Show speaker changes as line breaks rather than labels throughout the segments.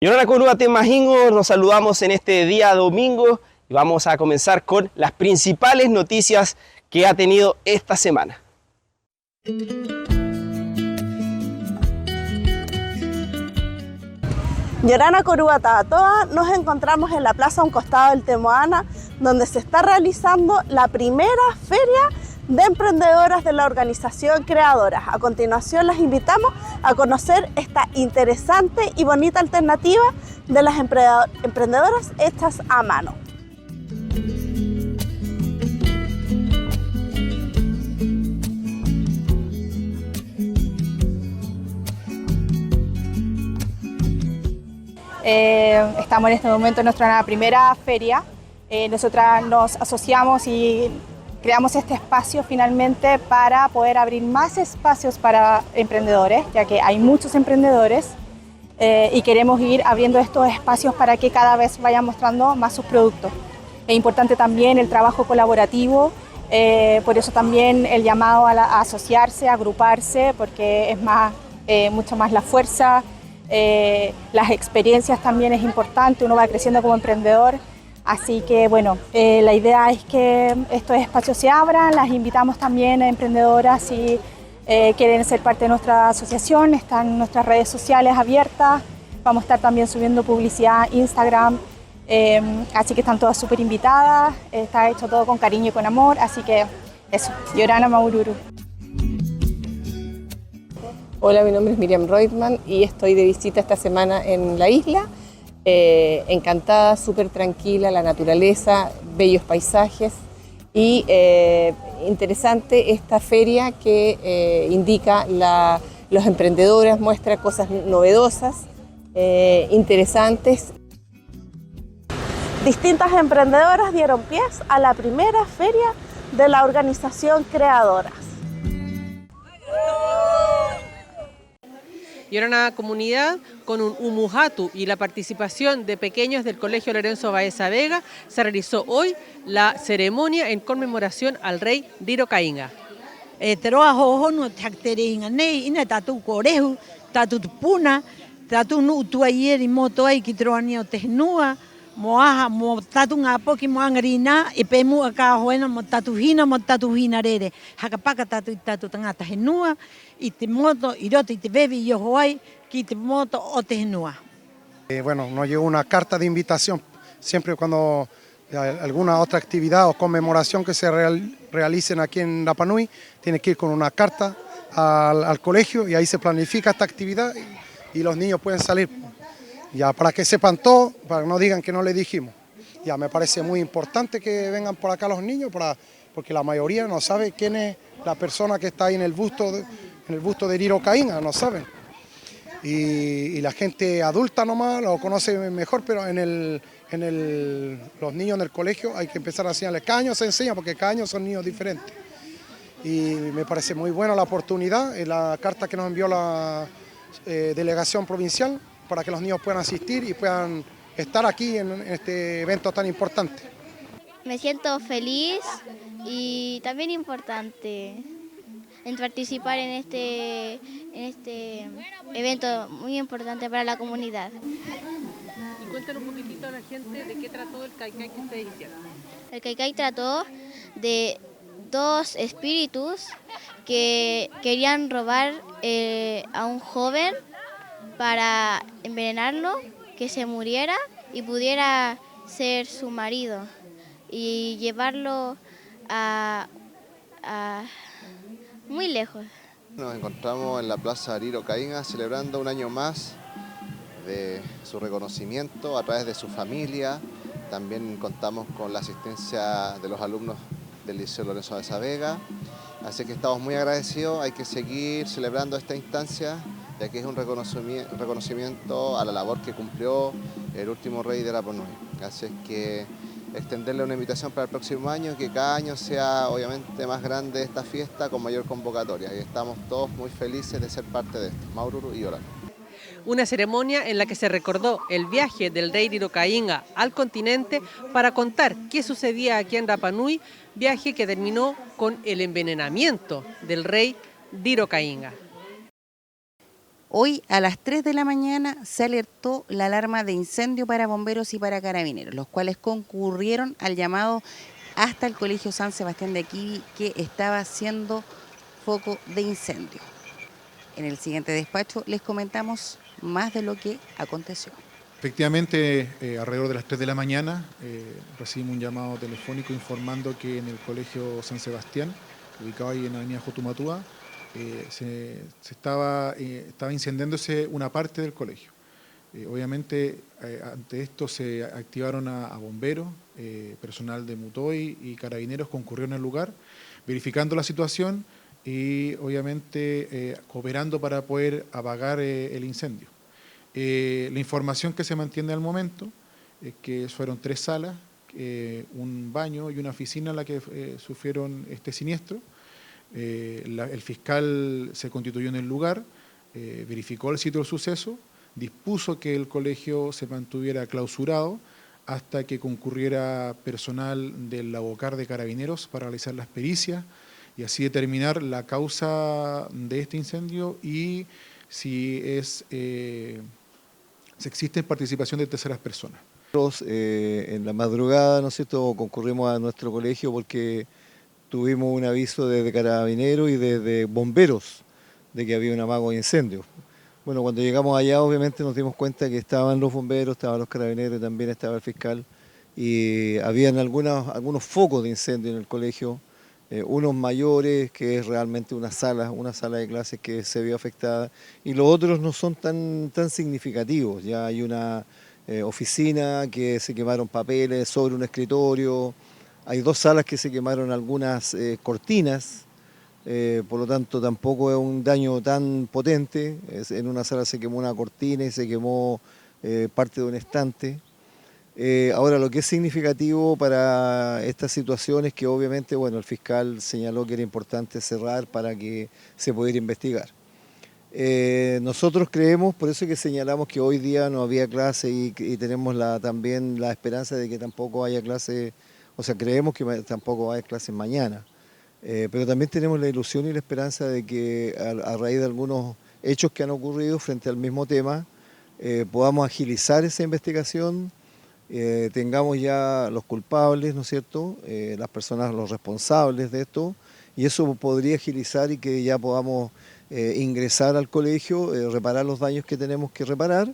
Y ahora con Majingo nos saludamos en este día domingo y vamos a comenzar con las principales noticias que ha tenido esta semana.
Yorana Corubatatoa, nos encontramos en la plaza a un costado del Temoana, donde se está realizando la primera feria de emprendedoras de la organización Creadoras. A continuación las invitamos a conocer esta interesante y bonita alternativa de las emprendedoras hechas a mano.
Estamos en este momento en nuestra primera feria. Nosotras nos asociamos y creamos este espacio finalmente para poder abrir más espacios para emprendedores, ya que hay muchos emprendedores y queremos ir abriendo estos espacios para que cada vez vayan mostrando más sus productos. Es importante también el trabajo colaborativo, por eso también el llamado a asociarse, a agruparse, porque es mucho más la fuerza. Las experiencias también es importante, uno va creciendo como emprendedor, así que bueno, la idea es que estos espacios se abran. Las invitamos también a emprendedoras si quieren ser parte de nuestra asociación, están nuestras redes sociales abiertas, vamos a estar también subiendo publicidad a Instagram, así que están todas súper invitadas, está hecho todo con cariño y con amor, así que eso, Yorana Maururu.
Hola, mi nombre es Miriam Reutemann y estoy de visita esta semana en la isla. Encantada, súper tranquila, la naturaleza, bellos paisajes y interesante esta feria que indica los emprendedores, muestra cosas novedosas, interesantes.
Distintas emprendedoras dieron pie a la primera feria de la organización Creadoras.
Y era una comunidad con un umujatu y la participación de pequeños del Colegio Lorenzo Baeza Vega, se realizó hoy la ceremonia en conmemoración al rey Riro Cainga.
Moaha mo tatu nga poki mo angarina e pemu aka hoena mo tatu hina rere hakapaka tatu tangata henua y te moto y roto y te bebe y yo hoy que te moto o te henua.
Bueno, nos llegó una carta de invitación. Siempre cuando alguna otra actividad o conmemoración que se realicen aquí en Rapa Nui, tiene que ir con una carta al colegio y ahí se planifica esta actividad y los niños pueden salir. Ya para que sepan todo, para que no digan que no le dijimos. Ya me parece muy importante que vengan por acá los niños, porque la mayoría no sabe quién es la persona que está ahí en el busto de Riro Cainga, no saben. Y la gente adulta nomás lo conoce mejor, pero los niños en el colegio hay que empezar a enseñarles. Cada año se enseña, porque cada año son niños diferentes. Y me parece muy buena la oportunidad, la carta que nos envió la delegación provincial, para que los niños puedan asistir y puedan estar aquí en este evento tan importante.
Me siento feliz y también importante en participar en este evento muy importante para la comunidad.
Y cuéntanos un poquitito a la gente de qué trató el Kaikai que ustedes hicieron.
El Kaikai trató de dos espíritus que querían robar a un joven para envenenarlo, que se muriera y pudiera ser su marido y llevarlo a muy lejos.
Nos encontramos en la Plaza Riro Cainga celebrando un año más de su reconocimiento a través de su familia. También contamos con la asistencia de los alumnos del Liceo Lorenzo Baeza Vega. Así que estamos muy agradecidos, hay que seguir celebrando esta instancia, ya que es un reconocimiento a la labor que cumplió el último rey de Rapa Nui. Así es que extenderle una invitación para el próximo año, que cada año sea obviamente más grande esta fiesta con mayor convocatoria. Y estamos todos muy felices de ser parte de esto. Maururu y Yorana.
Una ceremonia en la que se recordó el viaje del rey Riro Caínga al continente para contar qué sucedía aquí en Rapa Nui, viaje que terminó con el envenenamiento del rey Riro Caínga.
Hoy a las 3 de la mañana se alertó la alarma de incendio para bomberos y para carabineros, los cuales concurrieron al llamado hasta el Colegio San Sebastián de Aquiví, que estaba siendo foco de incendio. En el siguiente despacho les comentamos más de lo que aconteció.
Efectivamente, alrededor de las 3 de la mañana recibimos un llamado telefónico informando que en el Colegio San Sebastián, ubicado ahí en la avenida Jotumatúa, estaba incendiándose una parte del colegio. Obviamente, ante esto se activaron a bomberos, personal de Mutoy y carabineros concurrieron al lugar, verificando la situación y obviamente cooperando para poder apagar el incendio. La información que se mantiene al momento es que fueron 3 salas, un baño y una oficina en la que sufrieron este siniestro. El fiscal se constituyó en el lugar, verificó el sitio del suceso, dispuso que el colegio se mantuviera clausurado hasta que concurriera personal del Labocar de Carabineros para realizar las pericias y así determinar la causa de este incendio y si existe participación de terceras personas.
Nosotros en la madrugada, ¿no es cierto?, concurrimos a nuestro colegio porque tuvimos un aviso desde Carabineros y desde bomberos de que había un amago de incendio. Bueno, cuando llegamos allá obviamente nos dimos cuenta que estaban los bomberos, estaban los carabineros y también estaba el fiscal y habían algunos focos de incendio en el colegio, unos mayores, que es realmente una sala de clases que se vio afectada y los otros no son tan significativos. Ya hay una oficina que se quemaron papeles sobre un escritorio, hay 2 salas que se quemaron algunas cortinas. Por lo tanto tampoco es un daño tan potente. En una sala se quemó una cortina y se quemó parte de un estante. Ahora lo que es significativo para esta situación es que obviamente el fiscal señaló que era importante cerrar para que se pudiera investigar. Nosotros creemos, por eso es que señalamos que hoy día no había clase y tenemos también la esperanza de que tampoco haya clase, o sea, creemos que tampoco va a haber clases mañana. Pero también tenemos la ilusión y la esperanza de que a raíz de algunos hechos que han ocurrido frente al mismo tema, podamos agilizar esa investigación, tengamos ya los culpables, ¿no es cierto?, las personas, los responsables de esto, y eso podría agilizar y que ya podamos ingresar al colegio, reparar los daños que tenemos que reparar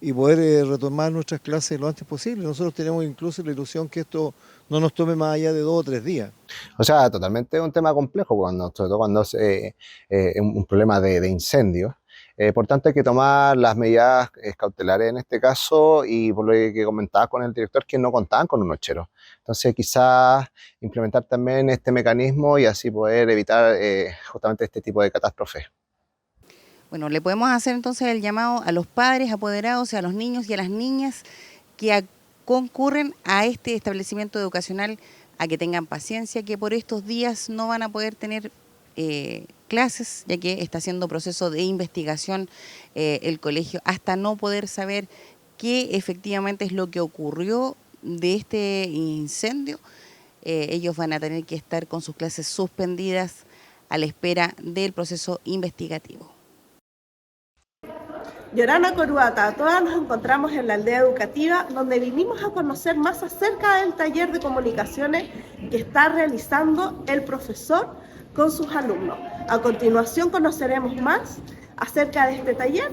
y poder retomar nuestras clases lo antes posible. Nosotros tenemos incluso la ilusión que esto no nos tome más allá de 2 o 3 días.
O sea, totalmente un tema complejo, sobre todo cuando es un problema de incendio. Por tanto, hay que tomar las medidas cautelares en este caso y por lo que comentaba con el director, que no contaban con un nochero. Entonces, quizás implementar también este mecanismo y así poder evitar justamente este tipo de catástrofes.
Bueno, le podemos hacer entonces el llamado a los padres, apoderados, a los niños y a las niñas que concurren a este establecimiento educacional a que tengan paciencia, que por estos días no van a poder tener clases, ya que está haciendo proceso de investigación el colegio, hasta no poder saber qué efectivamente es lo que ocurrió de este incendio. Ellos van a tener que estar con sus clases suspendidas a la espera del proceso investigativo.
Yorana Coruata, todas nos encontramos en la aldea educativa donde vinimos a conocer más acerca del taller de comunicaciones que está realizando el profesor con sus alumnos. A continuación conoceremos más acerca de este taller,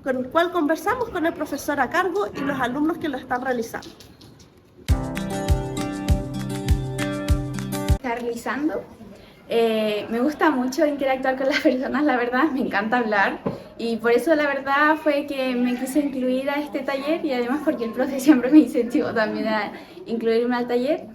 con el cual conversamos con el profesor a cargo y los alumnos que lo están realizando.
Está realizando. Me gusta mucho interactuar con las personas, la verdad, me encanta hablar y por eso la verdad fue que me quise incluir a este taller y además porque el profe siempre me incentivó también a incluirme al taller.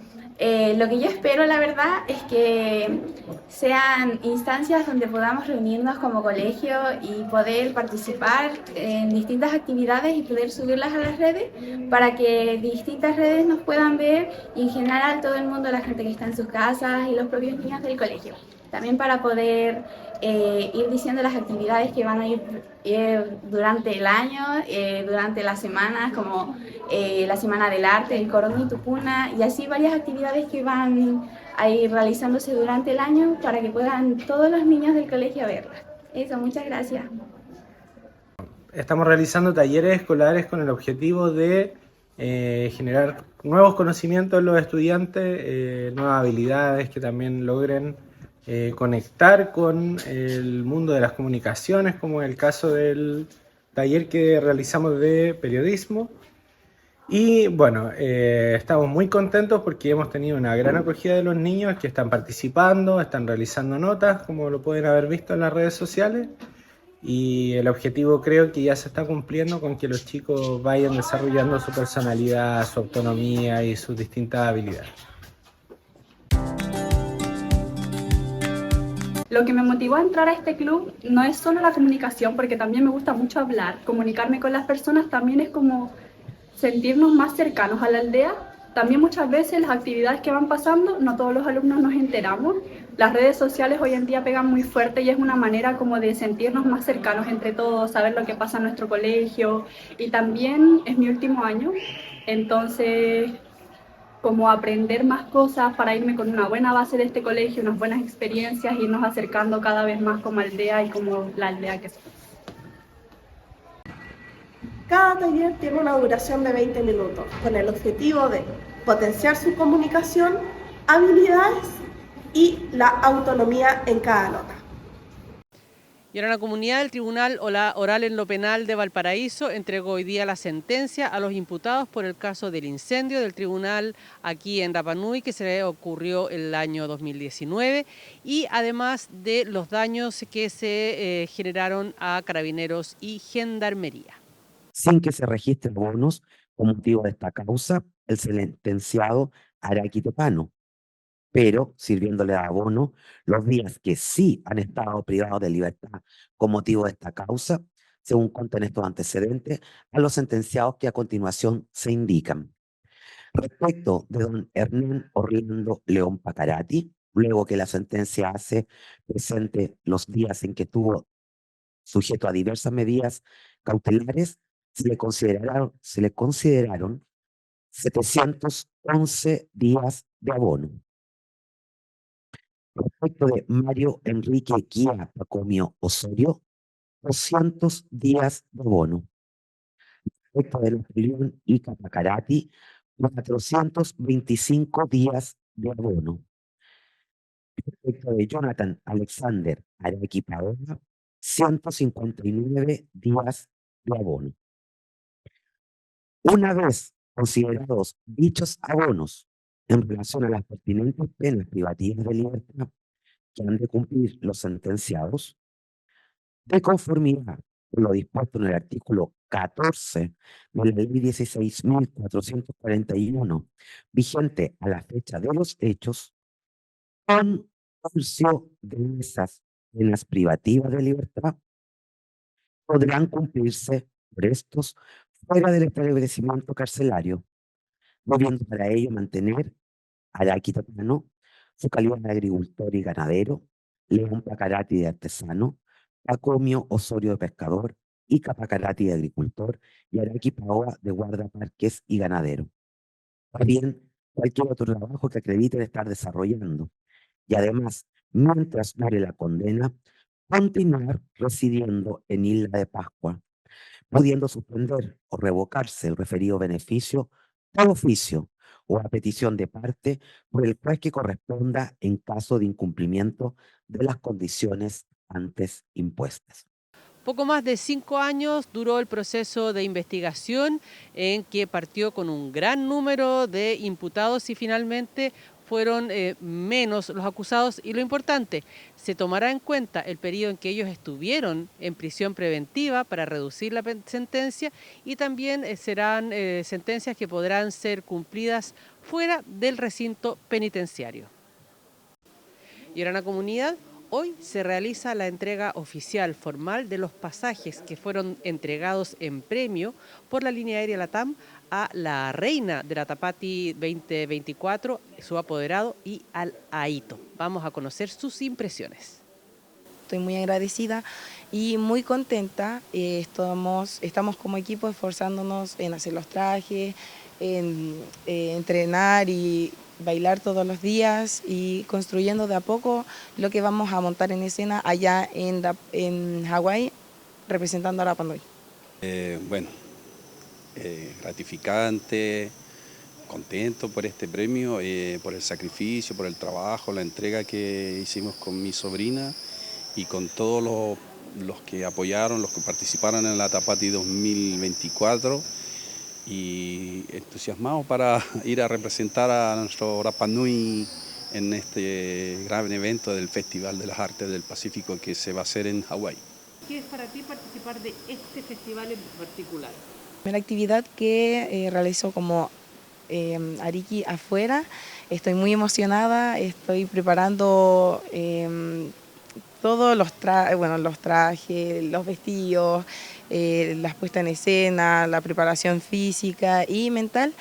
Lo que yo espero, la verdad, es que sean instancias donde podamos reunirnos como colegio y poder participar en distintas actividades y poder subirlas a las redes para que distintas redes nos puedan ver y en general todo el mundo, la gente que está en sus casas y los propios niños del colegio. También para poder ir diciendo las actividades que van a ir durante el año, durante las semanas, como la Semana del Arte, el Corón y Tupuna, y así varias actividades que van a ir realizándose durante el año para que puedan todos los niños del colegio verlas. Eso, muchas gracias.
Estamos realizando talleres escolares con el objetivo de generar nuevos conocimientos en los estudiantes, nuevas habilidades que también logren conectar con el mundo de las comunicaciones, como en el caso del taller que realizamos de periodismo. Y bueno, estamos muy contentos porque hemos tenido una gran acogida de los niños que están participando, están realizando notas, como lo pueden haber visto en las redes sociales. Y el objetivo creo que ya se está cumpliendo con que los chicos vayan desarrollando su personalidad, su autonomía y sus distintas habilidades.
Lo que me motivó a entrar a este club no es solo la comunicación, porque también me gusta mucho hablar, comunicarme con las personas, también es como sentirnos más cercanos a la aldea. También muchas veces las actividades que van pasando, no todos los alumnos nos enteramos. Las redes sociales hoy en día pegan muy fuerte y es una manera como de sentirnos más cercanos entre todos, saber lo que pasa en nuestro colegio. Y también es mi último año, entonces como aprender más cosas para irme con una buena base de este colegio, unas buenas experiencias, irnos acercando cada vez más como aldea y como la aldea que somos.
Cada taller tiene una duración de 20 minutos, con el objetivo de potenciar su comunicación, habilidades y la autonomía en cada nota.
Y ahora la comunidad del Tribunal Oral en lo Penal de Valparaíso entregó hoy día la sentencia a los imputados por el caso del incendio del tribunal aquí en Rapa Nui que se ocurrió el año 2019 y además de los daños que se generaron a carabineros y gendarmería.
Sin que se registren bonos con motivo de esta causa, el sentenciado hará quitopano, pero sirviéndole de abono los días que sí han estado privados de libertad con motivo de esta causa, según conten estos antecedentes, a los sentenciados que a continuación se indican. Respecto de don Hernán Orlando León Pacarati, luego que la sentencia hace presente los días en que estuvo sujeto a diversas medidas cautelares, se le consideraron 711 días de abono. Respecto de Mario Enrique Guía Pacomio Osorio, 200 días de abono. Respecto de Napoleón Ica Pacarati, 425 días de abono. Respecto de Jonathan Alexander Araki Paola, 159 días de abono. Una vez considerados dichos abonos en relación a las pertinentes penas privativas de libertad que han de cumplir los sentenciados, de conformidad con lo dispuesto en el artículo 14 de la ley 16.441, vigente a la fecha de los hechos, con tercio de esas penas privativas de libertad, podrán cumplirse por estos fuera del establecimiento carcelario, debiendo para ello mantener Araki Tatano su calidad de agricultor y ganadero, León Pacarati de artesano, Pacomio Osorio de pescador, Ica Pacarati de agricultor y Araki Paoa de guardaparques y ganadero. También cualquier otro trabajo que acrediten estar desarrollando. Y además, mientras dure la condena, continuar residiendo en Isla de Pascua, pudiendo suspender o revocarse el referido beneficio por oficio o a petición de parte por el juez que corresponda en caso de incumplimiento de las condiciones antes impuestas.
Poco más de 5 años duró el proceso de investigación en que partió con un gran número de imputados y finalmente fueron menos los acusados y lo importante, se tomará en cuenta el periodo en que ellos estuvieron en prisión preventiva para reducir la sentencia y también serán sentencias que podrán ser cumplidas fuera del recinto penitenciario. Y ahora en la comunidad, hoy se realiza la entrega oficial formal de los pasajes que fueron entregados en premio por la línea aérea LATAM a la reina de la Tapati 2024, su apoderado y al Aito. Vamos a conocer sus impresiones.
Estoy muy agradecida y muy contenta. Estamos como equipo esforzándonos en hacer los trajes, en entrenar y bailar todos los días y construyendo de a poco lo que vamos a montar en escena allá en Hawái, representando a Rapa Nui.
Gratificante, contento por este premio, por el sacrificio, por el trabajo, la entrega que hicimos con mi sobrina y con todos los que apoyaron, los que participaron en la Tapati 2024 y entusiasmados para ir a representar a nuestro Rapa Nui en este gran evento del Festival de las Artes del Pacífico que se va a hacer en Hawái.
¿Qué es para ti participar de este festival en particular?
La primera actividad que realizó como Ariki afuera, estoy muy emocionada, estoy preparando todos los trajes, los vestidos, las puestas en escena, la preparación física y mental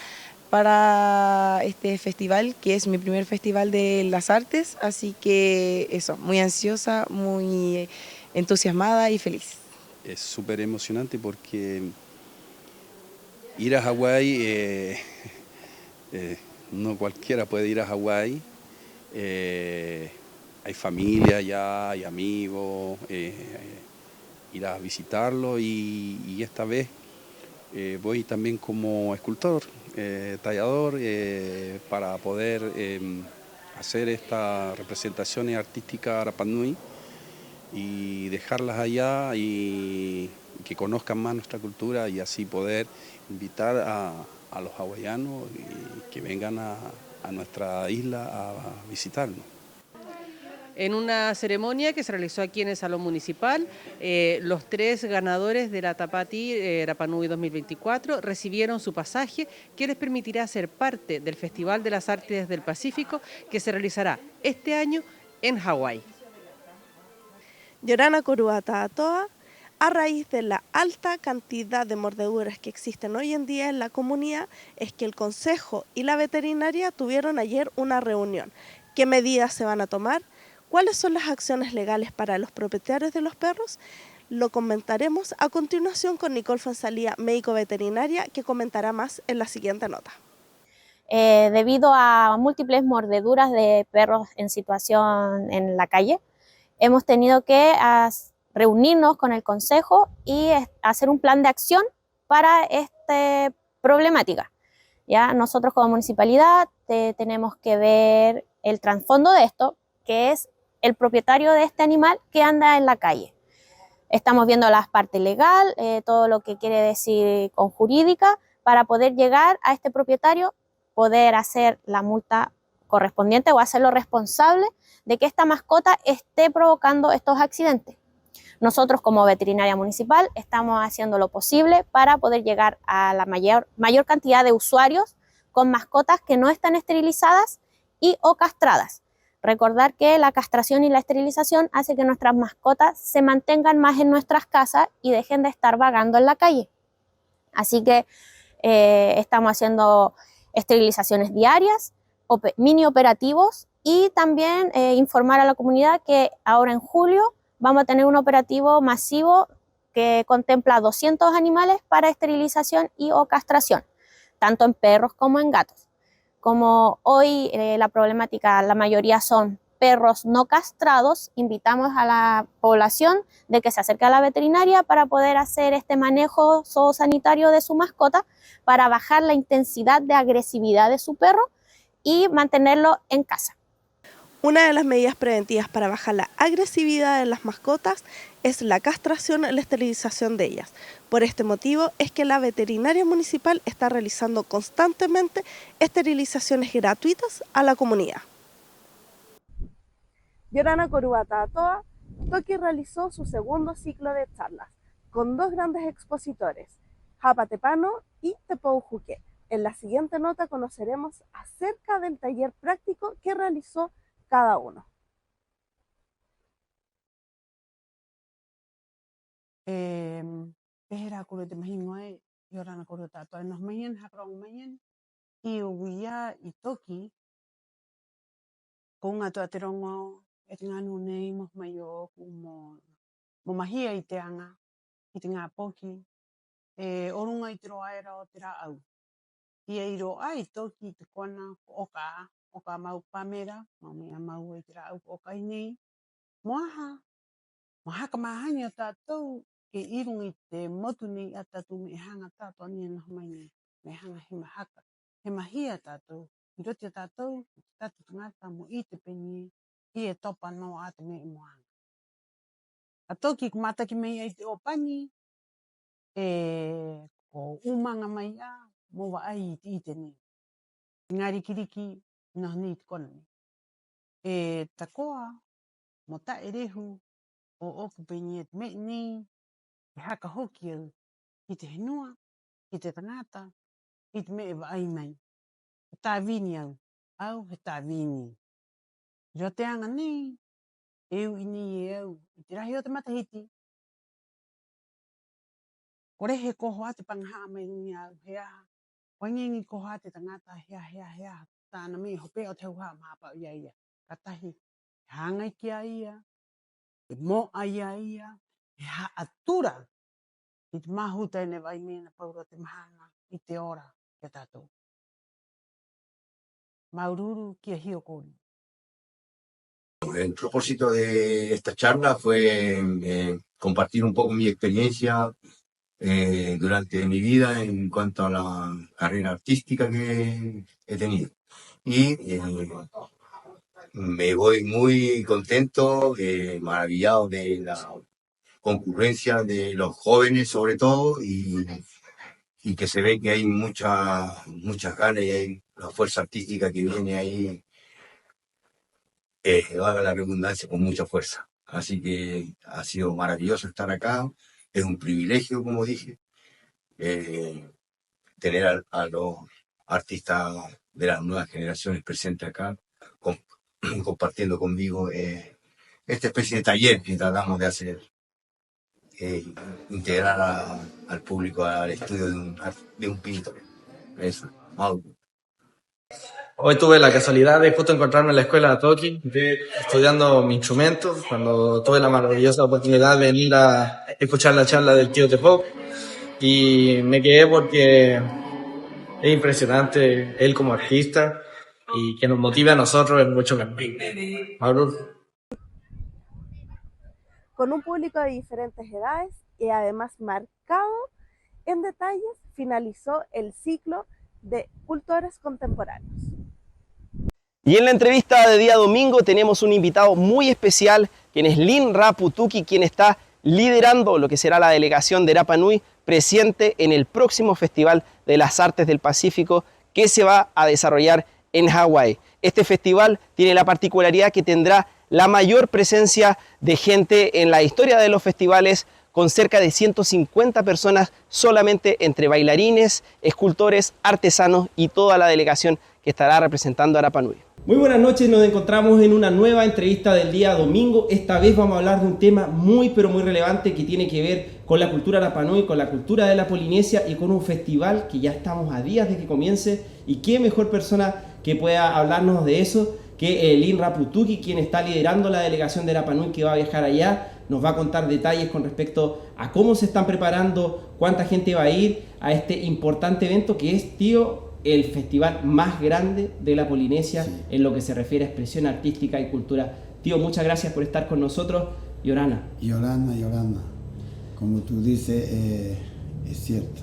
para este festival, que es mi primer festival de las artes, así que eso, muy ansiosa, muy entusiasmada y feliz.
Es súper emocionante porque ir a Hawái, no cualquiera puede ir a Hawái, hay familia allá, hay amigos, ir a visitarlo y esta vez voy también como escultor, tallador, para poder hacer estas representaciones artísticas Rapa Nui y dejarlas allá y que conozcan más nuestra cultura y así poder invitar a los hawaianos y que vengan a nuestra isla a visitarnos.
En una ceremonia que se realizó aquí en el Salón Municipal, los 3 ganadores de la Tapati Rapa Nui 2024 recibieron su pasaje que les permitirá ser parte del Festival de las Artes del Pacífico que se realizará este año en Hawái.
Yorana Curuatatoa, a raíz de la alta cantidad de mordeduras que existen hoy en día en la comunidad, es que el Consejo y la veterinaria tuvieron ayer una reunión. ¿Qué medidas se van a tomar? ¿Cuáles son las acciones legales para los propietarios de los perros? Lo comentaremos a continuación con Nicole Fonsalía, médico veterinaria, que comentará más en la siguiente nota.
Debido a múltiples mordeduras de perros en situación en la calle, hemos tenido que reunirnos con el Consejo y hacer un plan de acción para esta problemática. ¿Ya? Nosotros como municipalidad tenemos que ver el trasfondo de esto, que es el propietario de este animal que anda en la calle. Estamos viendo la parte legal, todo lo que quiere decir con jurídica, para poder llegar a este propietario, poder hacer la multa correspondiente o hacerlo responsable de que esta mascota esté provocando estos accidentes. Nosotros como veterinaria municipal estamos haciendo lo posible para poder llegar a la mayor cantidad de usuarios con mascotas que no están esterilizadas y o castradas. Recordar que la castración y la esterilización hace que nuestras mascotas se mantengan más en nuestras casas y dejen de estar vagando en la calle. Así que estamos haciendo esterilizaciones diarias, mini operativos y también informar a la comunidad que ahora en julio vamos a tener un operativo masivo que contempla 200 animales para esterilización y o castración, tanto en perros como en gatos. Como hoy la problemática, la mayoría son perros no castrados, invitamos a la población de que se acerque a la veterinaria para poder hacer este manejo zoosanitario de su mascota para bajar la intensidad de agresividad de su perro y mantenerlo en casa.
Una de las medidas preventivas para bajar la agresividad de las mascotas es la castración y la esterilización de ellas. Por este motivo es que la veterinaria municipal está realizando constantemente esterilizaciones gratuitas a la comunidad. Yorana Corubatatoa, Toki realizó su segundo ciclo de charlas con dos grandes expositores, Japa Tepano y Tepou Juque. En la siguiente nota conoceremos acerca del taller práctico que realizó cada uno.
Pehera kurete mahingoe Yorana Corubatatoa nos mayen hakrong mayen i uya i Toki kung ato aterongo etnganu nei mo mayo mo mahia i te anga i te ngā poki orunga i te roa era o te rā au. I eiro ai Toki te kona oka mau pamera, mau mea mau i te rā au oka i nei. Moha ka mahani o tātou ke irunga i te motu nei a tātou me hanga tātou ania na mai nei. Me hanga he mahaka. He mahia tātou. I roti a tātou, tātou tangata mo i te peni i e topa no a te me moanga. A Toki ku mataki mei ai te opani ko umanga mai a mo wa ai i te nei. Ngāri kiriki no ni te kona nei. Takoa mo ta erehu o oku peni e te mei nei e haka hoki au i te henua, i te tangata, i te mei wa ai mai. He tā vini au he tā vini. Rio te anga nei, eu ini e au, i te rahi o te matahiti. Kore he koho a te pangaha mai rungi au, he aha. Wangengi koho a te tangata, hea. Tāna mei hope o te hauha mahapa ia ia. Katahi, hanga i kia ia, e mo ia, e ha atura. I te mahuta ne vai mena paura te mahana, i te ora, e tātou. Maururu kia hio kori.
El propósito de esta charla fue compartir un poco mi experiencia durante mi vida en cuanto a la carrera artística que he tenido. Y me voy muy contento, maravillado de la concurrencia de los jóvenes sobre todo y que se ve que hay muchas ganas y hay la fuerza artística que viene ahí, valga la redundancia, con mucha fuerza. Así que ha sido maravilloso estar acá. Es un privilegio, como dije, tener a los artistas de las nuevas generaciones presentes acá, compartiendo conmigo esta especie de taller que tratamos de hacer, integrar al público al estudio de un pintor. Eso.
Hoy tuve la casualidad de justo encontrarme en la escuela de Toki, estudiando mi instrumento, cuando tuve la maravillosa oportunidad de venir a escuchar la charla del tío Tepou, y me quedé porque es impresionante él como artista y que nos motive a nosotros en mucho campo.
Con un público de diferentes edades y además marcado en detalles, finalizó el ciclo de cultores contemporáneos.
Y en la entrevista de día domingo tenemos un invitado muy especial, quien es Lin Rapu Tuki, quien está liderando lo que será la delegación de Rapa Nui presente en el próximo Festival de las Artes del Pacífico que se va a desarrollar en Hawái. Este festival tiene la particularidad que tendrá la mayor presencia de gente en la historia de los festivales, con cerca de 150 personas solamente entre bailarines, escultores, artesanos y toda la delegación que estará representando a Rapa Nui.
Muy buenas noches, nos encontramos en una nueva entrevista del día domingo. Esta vez vamos a hablar de un tema muy relevante que tiene que ver con la cultura Rapa Nui, con la cultura de la Polinesia y con un festival que ya estamos a días de que comience. Y qué mejor persona que pueda hablarnos de eso que Lin Rapu Tuki, quien está liderando la delegación de Rapa Nui que va a viajar allá. Nos va a contar detalles con respecto a cómo se están preparando, cuánta gente va a ir a este importante evento que es, tío, el festival más grande de la Polinesia en lo que se refiere a expresión artística y cultura. Tío, muchas gracias por estar con nosotros. Yorana.
Yorana. Como tú dices, es cierto.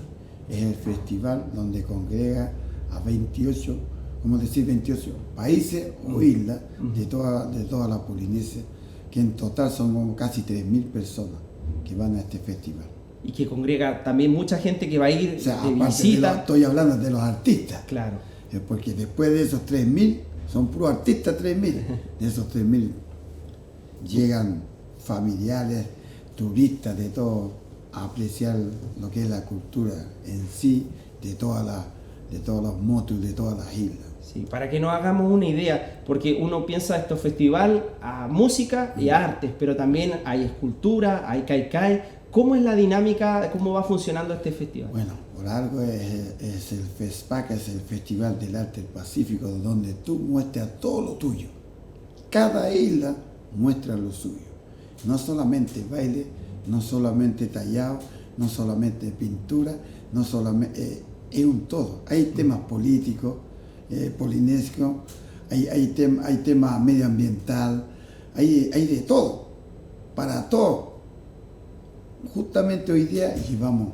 Es el festival donde congrega a 28, ¿cómo decir? 28 países o islas de toda la Polinesia, que en total son como casi 3.000 personas que van a este festival.
Y que congrega también mucha gente que va a ir de visita.
Estoy hablando de los artistas.
Claro.
Porque después de esos 3.000, son puros artistas 3.000. De esos 3.000 llegan familiares, turistas de todo a apreciar lo que es la cultura en sí de todos los motus de todas las islas.
Sí, para que nos hagamos una idea, porque uno piensa estos festival a música y a artes, pero también hay escultura, hay kaikai. ¿Cómo es la dinámica, cómo va funcionando este festival?
Bueno, por algo es el FESPAC, es el Festival del Arte del Pacífico, donde tú muestras todo lo tuyo. Cada isla muestra lo suyo. No solamente baile, no solamente tallado, no solamente pintura, no solamente... es un todo. Hay temas políticos, polinesios, hay temas medioambiental, hay de todo, para todo. Justamente hoy día llevamos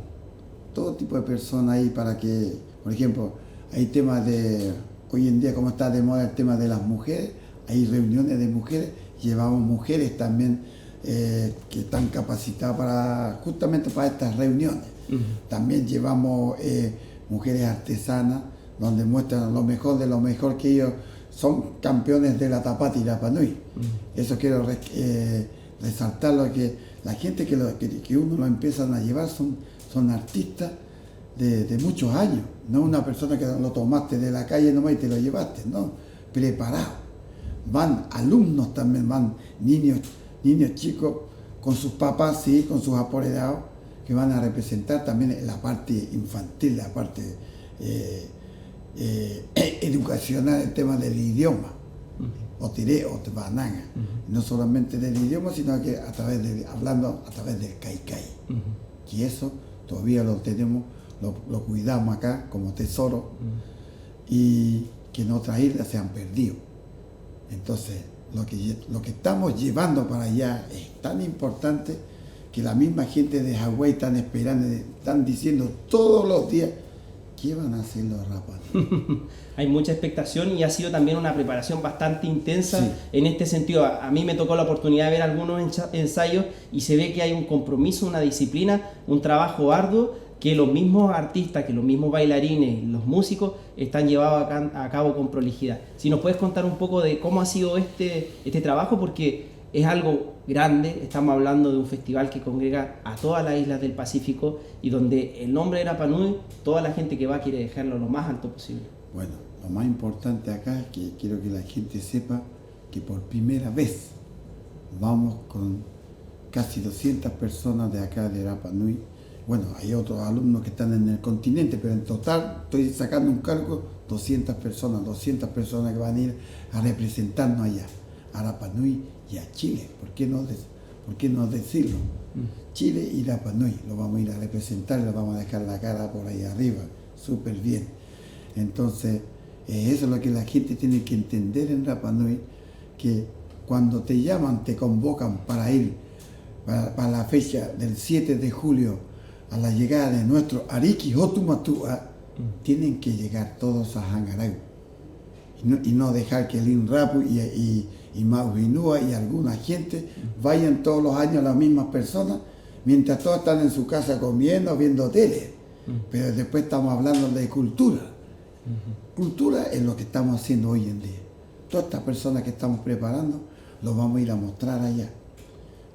todo tipo de personas ahí para que, por ejemplo, hay temas de, hoy en día como está de moda el tema de las mujeres, hay reuniones de mujeres, llevamos mujeres también que están capacitadas justamente para estas reuniones. También llevamos mujeres artesanas, donde muestran lo mejor de lo mejor, que ellos son campeones de la tapata y Rapa Nui. Eso quiero resaltarlo, que la gente que uno lo empiezan a llevar son artistas de muchos años, no una persona que lo tomaste de la calle nomás y te lo llevaste, no, preparado. Van alumnos también, van niños chicos con sus papás, sí, con sus apoderados, que van a representar también la parte infantil, la parte educacional, el tema del idioma, o tiré o banana, no solamente del idioma, sino que hablando a través del kaikai, que eso todavía lo tenemos, lo cuidamos acá como tesoro, y que en otras islas se han perdido. Entonces, lo que estamos llevando para allá es tan importante que la misma gente de Hawái están esperando, están diciendo todos los días, ¿qué van a hacer los Rapa Nui?
Hay mucha expectación y ha sido también una preparación bastante intensa en este sentido. A mí me tocó la oportunidad de ver algunos ensayos y se ve que hay un compromiso, una disciplina, un trabajo arduo que los mismos artistas, que los mismos bailarines, los músicos están llevados a cabo con prolijidad. Si nos puedes contar un poco de cómo ha sido este trabajo, porque es algo grande, estamos hablando de un festival que congrega a todas las islas del Pacífico y donde el nombre de Rapa Nui, toda la gente que va quiere dejarlo lo más alto posible.
Bueno, lo más importante acá es que quiero que la gente sepa que por primera vez vamos con casi 200 personas de acá de Rapa Nui. Bueno, hay otros alumnos que están en el continente, pero en total estoy sacando un cálculo, 200 personas que van a ir a representarnos allá, a Rapa Nui y a Chile. ¿Por qué no decirlo? Chile y Rapa Nui, lo vamos a ir a representar y lo vamos a dejar la cara por ahí arriba, súper bien. Entonces, eso es lo que la gente tiene que entender en Rapa Nui, que cuando te llaman, te convocan para ir para la fecha del 7 de julio, a la llegada de nuestro Ariki Hotumatua, tienen que llegar todos a Hangarau y no dejar que Lin Rapu y Mauhinua y alguna gente vayan todos los años las mismas personas, mientras todos están en su casa comiendo, viendo tele. Pero después estamos hablando de cultura. Cultura es lo que estamos haciendo hoy en día. Todas estas personas que estamos preparando, los vamos a ir a mostrar allá.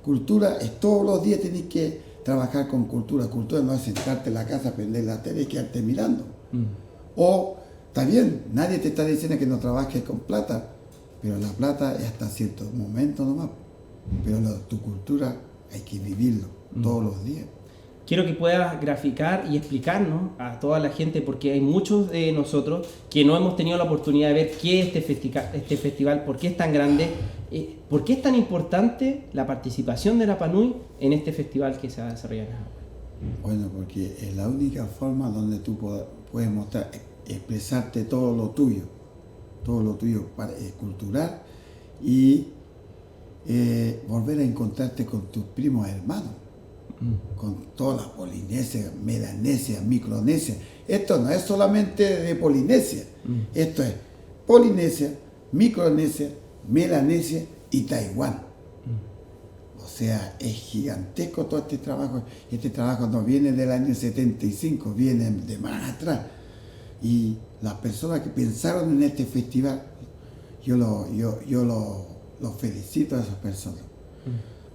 Cultura es todos los días tenés que trabajar con cultura. Cultura no es sentarte en la casa, prender la tele y quedarte mirando. O, está bien, nadie te está diciendo que no trabajes con plata, pero la plata es hasta cierto momento nomás. Pero tu cultura hay que vivirlo todos los días.
Quiero que puedas graficar y explicarnos a toda la gente, porque hay muchos de nosotros que no hemos tenido la oportunidad de ver qué es este festival, por qué es tan grande, por qué es tan importante la participación de Rapa Nui en este festival que se va a desarrollar en Hawái.
Bueno, porque es la única forma donde tú puedes mostrar, expresarte todo lo tuyo cultural, y volver a encontrarte con tus primos hermanos. Con toda la Polinesia, Melanesia, Micronesia. Esto no es solamente de Polinesia, esto es Polinesia, Micronesia, Melanesia y Taiwán. O sea, es gigantesco todo este trabajo. Este trabajo no viene del año 75, viene de más atrás. Y las personas que pensaron en este festival, yo los felicito a esas personas,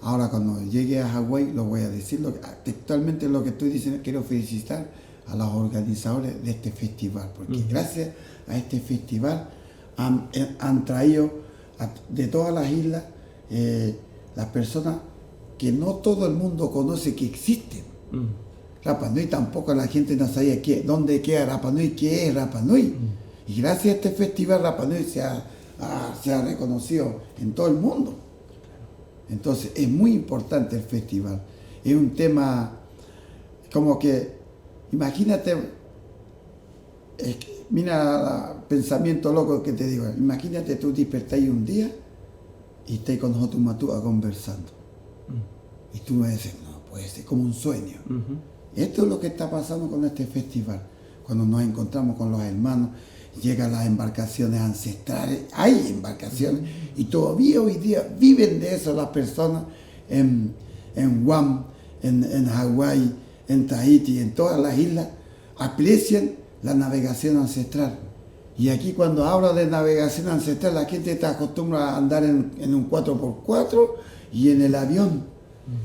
Ahora cuando llegue a Hawái lo voy a decir, textualmente lo que estoy diciendo, quiero felicitar a los organizadores de este festival, porque gracias a este festival han traído de todas las islas las personas que no todo el mundo conoce que existen. Rapa Nui tampoco la gente no sabía dónde queda Rapa Nui, qué es Rapa Nui. Y gracias a este festival Rapa Nui se ha reconocido en todo el mundo. Entonces es muy importante el festival. Es un tema como que, imagínate, mira el pensamiento loco que te digo, imagínate tú despertás un día y estás con nosotros Matúa conversando. Y tú me dices, no, puede ser como un sueño. Esto es lo que está pasando con este festival. Cuando nos encontramos con los hermanos, llegan las embarcaciones ancestrales, hay embarcaciones, y todavía hoy día viven de eso las personas en Guam, en Hawái, en Tahití, en todas las islas, aprecian la navegación ancestral. Y aquí cuando hablo de navegación ancestral, la gente está acostumbrada a andar en un 4x4 y en el avión,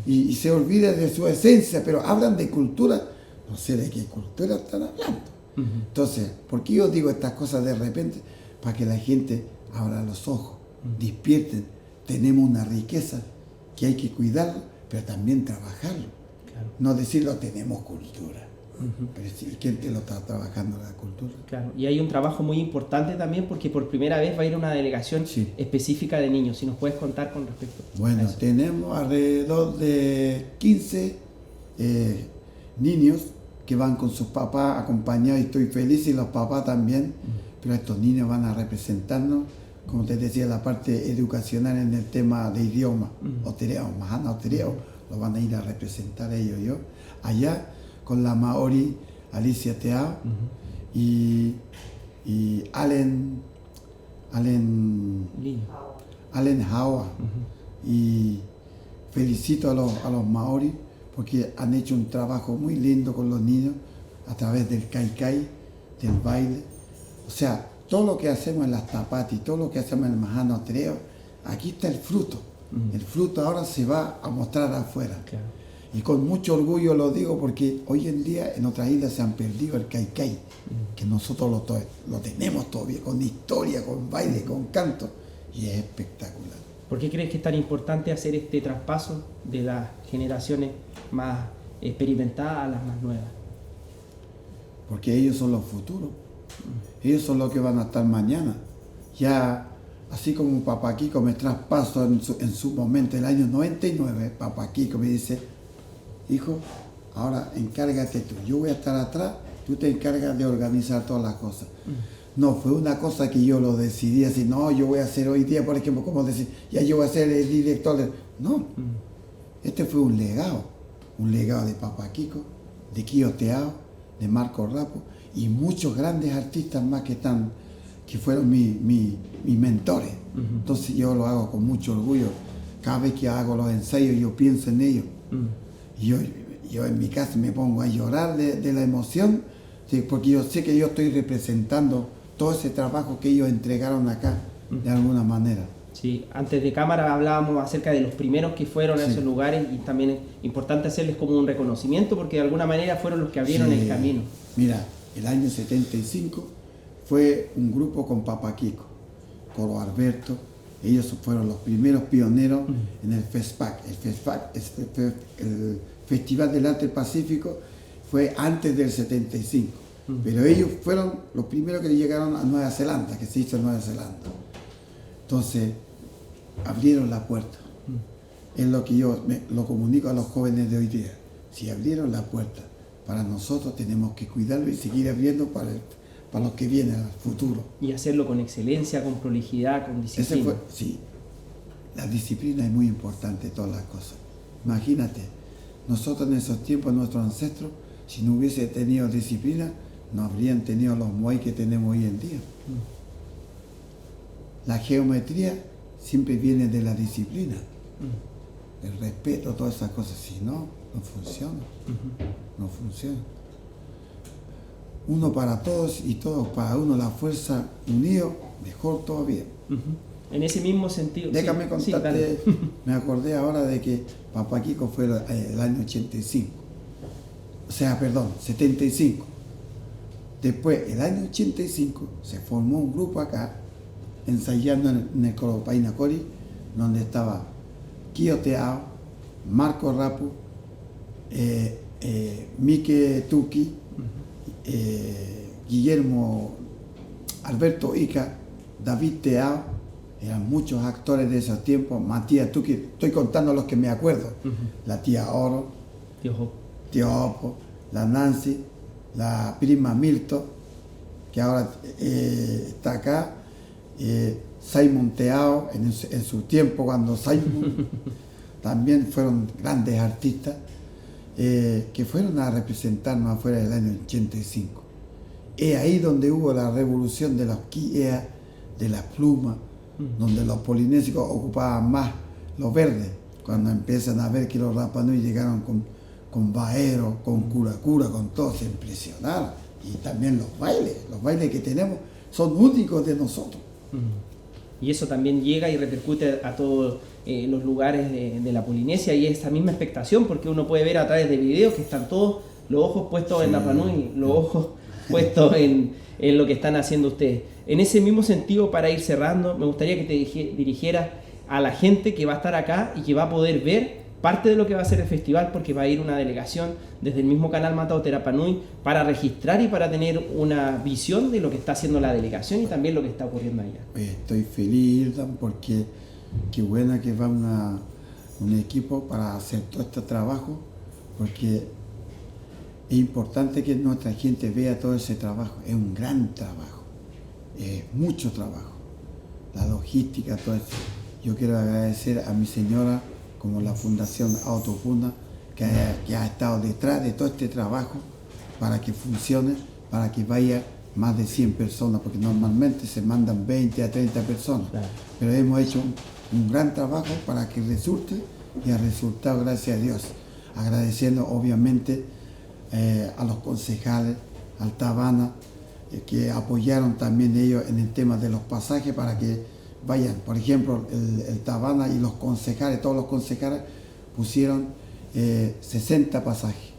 y se olvida de su esencia, pero hablan de cultura, no sé de qué cultura están hablando. Entonces, ¿por qué yo digo estas cosas de repente? Para que la gente abra los ojos, despierten. Tenemos una riqueza que hay que cuidarla, pero también trabajarlo. Claro. No decirlo, tenemos cultura. Pero sí, ¿quién te lo está trabajando la cultura?
Claro, y hay un trabajo muy importante también porque por primera vez va a ir una delegación específica de niños. Si nos puedes contar con respecto
a eso. Tenemos alrededor de 15 niños que van con sus papás acompañados, y estoy feliz, y los papás también, pero estos niños van a representarnos, como te decía, la parte educacional en el tema de idioma, Otereo, Mahana Otereo, lo van a ir a representar ellos, allá con la Maori Alicia Teao y Allen Hawa, y felicito a los Maori porque han hecho un trabajo muy lindo con los niños a través del kaikai, del baile. O sea, todo lo que hacemos en las tapatis, todo lo que hacemos en el Mahana Otereo, aquí está el fruto. El fruto ahora se va a mostrar afuera. Claro. Y con mucho orgullo lo digo porque hoy en día en otras islas se han perdido el kaikai, que nosotros lo tenemos todavía, con historia, con baile, con canto, y es espectacular.
¿Por qué crees que es tan importante hacer este traspaso de las generaciones más experimentadas a las más nuevas?
Porque ellos son los futuros. Ellos son los que van a estar mañana. Ya, así como Papá Kiko me traspasó en su momento, el año 99, Papá Kiko me dice, hijo, ahora encárgate tú. Yo voy a estar atrás, tú te encargas de organizar todas las cosas. No, fue una cosa que yo lo decidí así, no, yo voy a hacer hoy día, por ejemplo, como decir, ya yo voy a ser el director. No, este fue un legado de Papá Kiko, de Kio Teao, de Marco Rapo, y muchos grandes artistas más que fueron mis mentores. Entonces yo lo hago con mucho orgullo. Cada vez que hago los ensayos yo pienso en ellos. Y yo en mi casa me pongo a llorar de la emoción, ¿sí? Porque yo sé que yo estoy representando todo ese trabajo que ellos entregaron acá, de alguna manera.
Sí, antes de cámara hablábamos acerca de los primeros que fueron a esos lugares, y también es importante hacerles como un reconocimiento porque de alguna manera fueron los que abrieron el camino.
Mira, el año 75 fue un grupo con Papá Kiko, Coro Alberto, ellos fueron los primeros pioneros en el FESPAC. El FESPAC, el Festival del Arte Pacífico, fue antes del 75. Pero ellos fueron los primeros que llegaron a Nueva Zelanda, que se hizo en Nueva Zelanda. Entonces, abrieron la puerta. Es lo que yo lo comunico a los jóvenes de hoy día. Si abrieron la puerta, para nosotros tenemos que cuidarlo y seguir abriendo para los que vienen al futuro.
Y hacerlo con excelencia, con prolijidad, con disciplina.
Sí, la disciplina es muy importante en todas las cosas. Imagínate, nosotros en esos tiempos, nuestros ancestros, si no hubiese tenido disciplina, no habrían tenido los moai que tenemos hoy en día. La geometría siempre viene de la disciplina, el respeto, todas esas cosas. Si no, no funciona. No funciona. Uno para todos y todos para uno, la fuerza unido, mejor todavía.
En ese mismo sentido.
Déjame
sí,
contarte,
sí,
me acordé ahora de que Papá Kiko fue el año 85. O sea, perdón, 75. Después, el año 85, se formó un grupo acá, ensayando en el Coro Painacori, donde estaba Kio Teao, Marco Rapu, Mike Tuki, Guillermo Alberto Ica, David Teao, eran muchos actores de esos tiempos, Matías Tuki, estoy contando los que me acuerdo, la tía Oro, tío Opo, la Nancy, la prima Milton, que ahora está acá, Simon Teao, en su tiempo cuando Simon, también fueron grandes artistas, que fueron a representarnos afuera del año 85. Es ahí donde hubo la revolución de los Kiea, de las plumas, donde los polinesios ocupaban más los verdes, cuando empiezan a ver que los Rapa Nui llegaron con Baero, con Curacura, con todo, se impresionaron. Y también los bailes que tenemos son únicos de nosotros.
Y eso también llega y repercute a todos los lugares de la Polinesia, y esa misma expectación, porque uno puede ver a través de videos que están todos los ojos puestos en Rapa Nui, los ojos puestos en lo que están haciendo ustedes. En ese mismo sentido, para ir cerrando, me gustaría que te dirigieras a la gente que va a estar acá y que va a poder ver parte de lo que va a ser el festival, porque va a ir una delegación desde el mismo canal Matao de Rapa Nui para registrar y para tener una visión de lo que está haciendo la delegación y también lo que está ocurriendo allá.
Estoy feliz, Dan, porque qué bueno que va un equipo para hacer todo este trabajo, porque es importante que nuestra gente vea todo ese trabajo. Es un gran trabajo, es mucho trabajo, la logística, todo eso. Yo quiero agradecer a mi señora, como la Fundación Autofunda, que ha estado detrás de todo este trabajo para que funcione, para que vaya más de 100 personas, porque normalmente se mandan 20 a 30 personas. Claro. Pero hemos hecho un gran trabajo para que resulte, y ha resultado, gracias a Dios. Agradeciendo obviamente a los concejales, al Tabana, que apoyaron también ellos en el tema de los pasajes para que vayan. Por ejemplo, el Tabana y los concejales, todos los concejales pusieron 60 pasajes,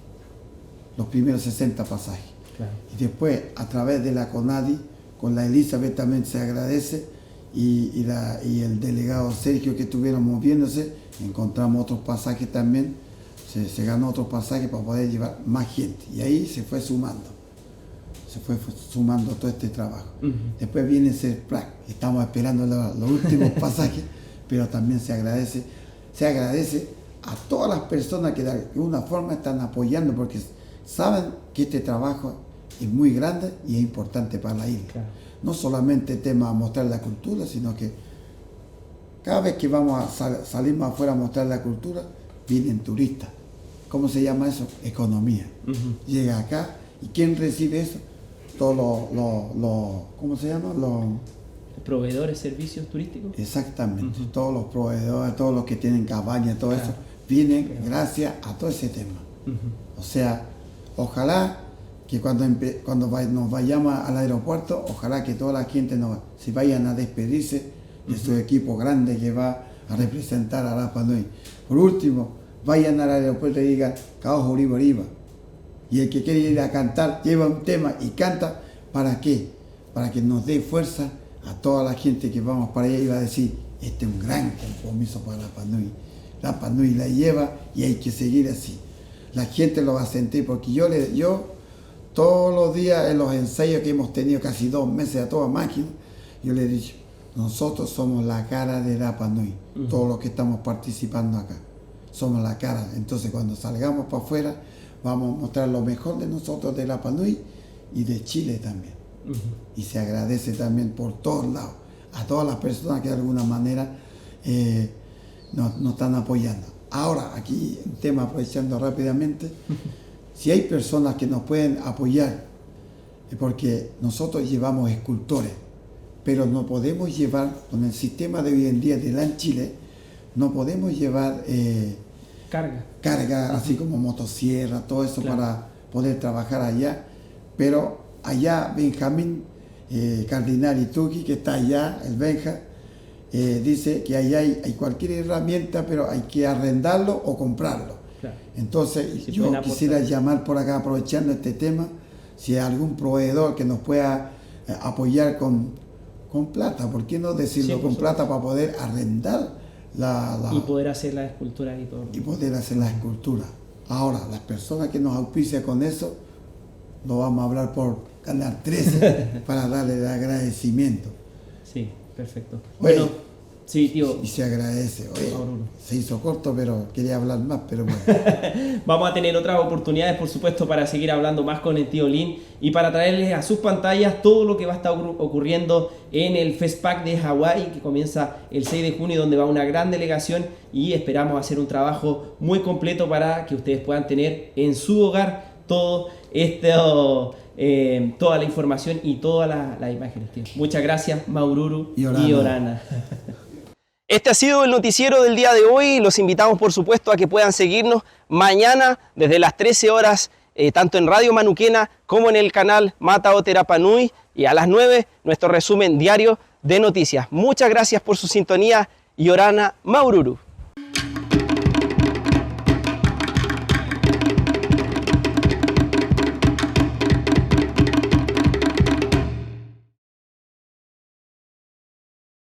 los primeros 60 pasajes. Claro. Y después, a través de la CONADI, con la Elizabeth también se agradece, y el delegado Sergio, que estuvieron moviéndose, encontramos otros pasajes también, se ganó otros pasajes para poder llevar más gente, y ahí se fue sumando todo este trabajo. Después viene Serplac, estamos esperando los últimos pasajes, pero también se agradece a todas las personas que de alguna forma están apoyando, porque saben que este trabajo es muy grande y es importante para la isla. Claro. No solamente el tema de mostrar la cultura, sino que cada vez que vamos a salimos afuera a mostrar la cultura, vienen turistas. ¿Cómo se llama eso? Economía. Llega acá, ¿y quién recibe eso? Todos los ¿cómo se llama? Los
proveedores de servicios turísticos.
Exactamente, todos los proveedores, todos los que tienen cabañas, todo eso, vienen gracias a todo ese tema. O sea, ojalá que cuando nos vayamos al aeropuerto, ojalá que toda la gente se vayan a despedirse de su equipo grande que va a representar a Rapa Nui. Por último, vayan al aeropuerto y digan Cao Oriba Oriba. Y el que quiere ir a cantar, lleva un tema y canta. ¿Para qué? Para que nos dé fuerza a toda la gente que vamos para allá y va a decir, este es un gran compromiso para Rapa Nui. Rapa Nui la lleva y hay que seguir así. La gente lo va a sentir, porque yo todos los días en los ensayos que hemos tenido, casi 2 meses a toda máquina, yo le he dicho, nosotros somos la cara de Rapa Nui, todos los que estamos participando acá. Somos la cara. Entonces cuando salgamos para afuera, vamos a mostrar lo mejor de nosotros, de Rapa Nui y de Chile también. Y se agradece también por todos lados a todas las personas que de alguna manera nos están apoyando. Ahora, aquí un tema, aprovechando rápidamente, si hay personas que nos pueden apoyar, porque nosotros llevamos escultores, pero no podemos llevar, con el sistema de hoy en día de LAN Chile, no podemos llevar carga, así como motosierra, todo eso, claro, para poder trabajar allá. Pero allá Benjamín Cardinal Ituki, que está allá, el Benja, dice que ahí hay cualquier herramienta, pero hay que arrendarlo o comprarlo.
Claro.
Entonces yo quisiera llamar por acá, aprovechando este tema, si hay algún proveedor que nos pueda apoyar con plata, ¿por qué no decirlo?
Sí,
con plata para poder arrendar
y poder hacer las esculturas y todo.
Y poder hacer las esculturas. Ahora, las personas que nos auspician con eso, lo vamos a hablar por Canal 13 para darle el agradecimiento.
Sí, perfecto.
Oye,
bueno, sí, tío.
Y se agradece. Oye, se hizo corto, pero quería hablar más, pero bueno.
Vamos a tener otras oportunidades, por supuesto, para seguir hablando más con el tío Lin y para traerles a sus pantallas todo lo que va a estar ocurriendo en el FESPAC de Hawái, que comienza el 6 de junio, donde va una gran delegación y esperamos hacer un trabajo muy completo para que ustedes puedan tener en su hogar todo esto, toda la información y todas las imágenes, tío. Muchas gracias, Maururu y Orana.
Este ha sido el noticiero del día de hoy. Los invitamos, por supuesto, a que puedan seguirnos mañana desde las 13 horas, tanto en Radio Manuquena como en el canal Matao Rapa Nui, y a las 9 nuestro resumen diario de noticias. Muchas gracias por su sintonía y Orana Maururu.